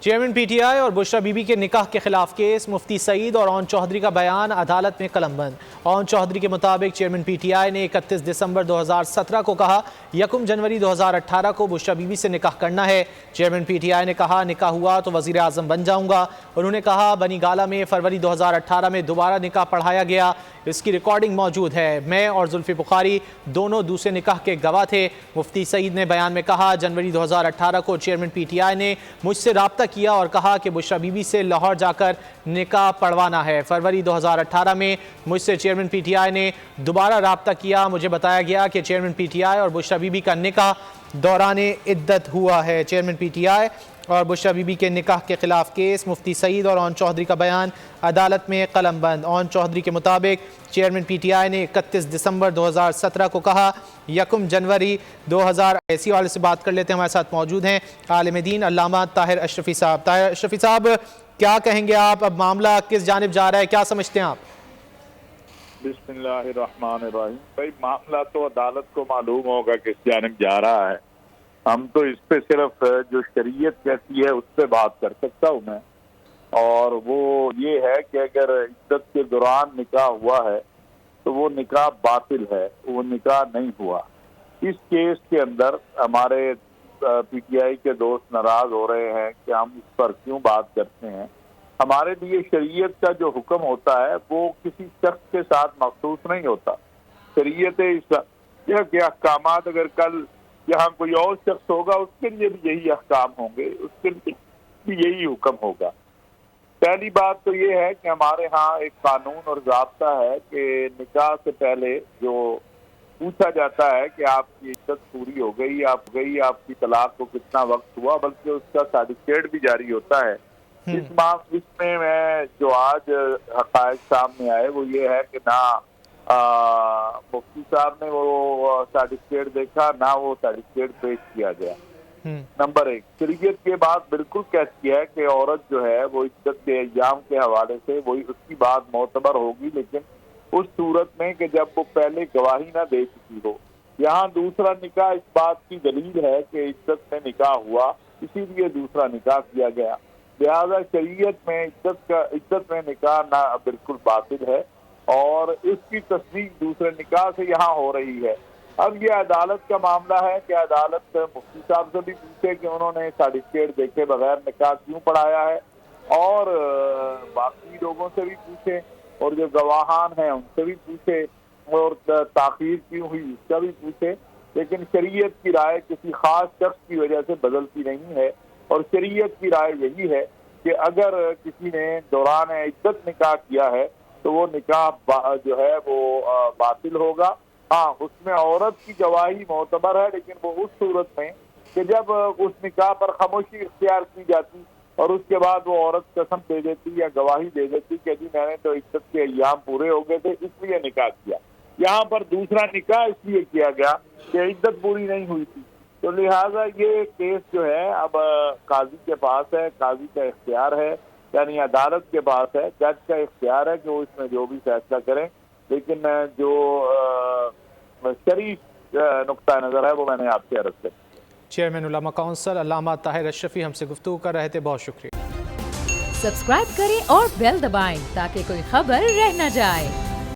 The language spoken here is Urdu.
چیئرمین پی ٹی آئی اور بشرا بی بی کے نکاح کے خلاف کیس، مفتی سعید اور اون چوہدری کا بیان عدالت میں قلم بند۔ اون چوہدری کے مطابق چیئرمین پی ٹی آئی نے 31 دسمبر 2017 کو کہا 1 جنوری 2018 کو بشرا بی بی سے نکاح کرنا ہے۔ چیئرمین پی ٹی آئی نے کہا نکاح ہوا تو وزیر اعظم بن جاؤں گا۔ انہوں نے کہا بنی گالہ میں فروری 2018 میں دوبارہ نکاح پڑھایا گیا، اس کی ریکارڈنگ موجود ہے، میں اور زلفی بخاری دونوں دوسرے نکاح کے گواہ تھے۔ مفتی سعید نے بیان میں کہا جنوری 2018 کو چیئرمین پی ٹی آئی نے مجھ سے رابطہ کیا اور کہا کہ بشرا بی بی سے لاہور جا کر نکاح پڑھوانا ہے۔ فروری 2018 میں مجھ سے چیئرمین پی ٹی آئی نے دوبارہ رابطہ کیا، مجھے بتایا گیا کہ چیئرمین پی ٹی آئی اور بشرا بی بی کا نکاح دوران عدت ہوا ہے۔ چیئرمین پی ٹی آئی اور بشرا بی بی کے نکاح کے خلاف کیس، مفتی سعید اور اون چوہدری کا بیان عدالت میں قلم بند۔ اون چوہدری کے مطابق چیئرمین پی ٹی آئی نے 31 دسمبر 2017 کو کہا 1 جنوری 2000 ایسی والے سے بات کر لیتے ہیں، ہمارے ساتھ موجود ہیں عالم دین علامہ طاہر اشرفی صاحب۔ طاہر اشرفی صاحب، کیا کہیں گے آپ؟ اب معاملہ کس جانب جا رہا ہے، کیا سمجھتے ہیں آپ؟ بسم اللہ الرحمن الرحیم۔ بھائی معاملہ تو عدالت کو معلوم ہوگا کس جانب جا رہا ہے، ہم تو اس پہ صرف جو شریعت کہتی ہے اس پہ بات کر سکتا ہوں میں، اور وہ یہ ہے کہ اگر عدت کے دوران نکاح ہوا ہے تو وہ نکاح باطل ہے، وہ نکاح نہیں ہوا۔ اس کیس کے اندر ہمارے پی ٹی آئی کے دوست ناراض ہو رہے ہیں کہ ہم اس پر کیوں بات کرتے ہیں۔ ہمارے لیے شریعت کا جو حکم ہوتا ہے وہ کسی شخص کے ساتھ مخصوص نہیں ہوتا۔ شریعت کے احکامات اگر کل یہاں کوئی اور شخص ہوگا اس کے لیے بھی یہی احکام ہوں گے، اس کے لیے بھی یہی حکم ہوگا۔ پہلی بات تو یہ ہے کہ ہمارے ہاں ایک قانون اور ضابطہ ہے کہ نکاح سے پہلے جو پوچھا جاتا ہے کہ آپ کی عدت پوری ہو گئی، آپ کی طلاق کو کتنا وقت ہوا، بلکہ اس کا سرٹیفکیٹ بھی جاری ہوتا ہے۔ اس میں جو آج حقائق سامنے آئے وہ یہ ہے کہ نہ مفتی صاحب نے وہ سرٹیفکیٹ دیکھا، نہ وہ سرٹیفکیٹ پیش کیا گیا۔ نمبر 1، شریعت کے بات بالکل کہتی ہے کہ عورت جو ہے وہ عدت کے ایام کے حوالے سے وہی اس کی بات معتبر ہوگی، لیکن اس صورت میں کہ جب وہ پہلے گواہی نہ دے چکی ہو۔ یہاں دوسرا نکاح اس بات کی دلیل ہے کہ عدت میں نکاح ہوا، اسی لیے دوسرا نکاح کیا گیا۔ لہذا شریعت میں عدت میں نکاح نہ بالکل باطل ہے، اور اس کی تصدیق دوسرے نکاح سے یہاں ہو رہی ہے۔ اب یہ عدالت کا معاملہ ہے کہ عدالت مفتی صاحب سے بھی پوچھے کہ انہوں نے سرٹیفکیٹ دیکھے بغیر نکاح کیوں پڑھایا ہے، اور باقی لوگوں سے بھی پوچھے، اور جو گواہان ہیں ان سے بھی پوچھے، اور تاخیر کیوں ہوئی اس کا بھی پوچھے۔ لیکن شریعت کی رائے کسی خاص شخص کی وجہ سے بدلتی نہیں ہے، اور شریعت کی رائے یہی ہے کہ اگر کسی نے دوران عدت نکاح کیا ہے تو وہ نکاح جو ہے وہ باطل ہوگا۔ ہاں، اس میں عورت کی گواہی معتبر ہے، لیکن وہ اس صورت میں کہ جب اس نکاح پر خاموشی اختیار کی جاتی اور اس کے بعد وہ عورت قسم دے دیتی یا گواہی دے دیتی کہ جی میں نے تو عدت کے ایام پورے ہو گئے تھے اس لیے نکاح کیا۔ یہاں پر دوسرا نکاح اس لیے کیا گیا کہ عدت پوری نہیں ہوئی تھی، تو لہٰذا یہ کیس جو ہے اب قاضی کے پاس ہے، قاضی کا اختیار ہے، یعنی عدالت کے پاس ہے، جج کا اختیار ہے کہ وہ اس میں جو بھی فیصلہ کریں، لیکن جو شرعی نقطہ نظر ہے وہ میں نے آپ سے عرض کر دیا۔ چیئرمین علماء کونسل علامہ طاہر اشرفی ہم سے گفتگو کر رہے تھے، بہت شکریہ۔ سبسکرائب کریں اور بیل دبائیں تاکہ کوئی خبر رہ نہ جائے۔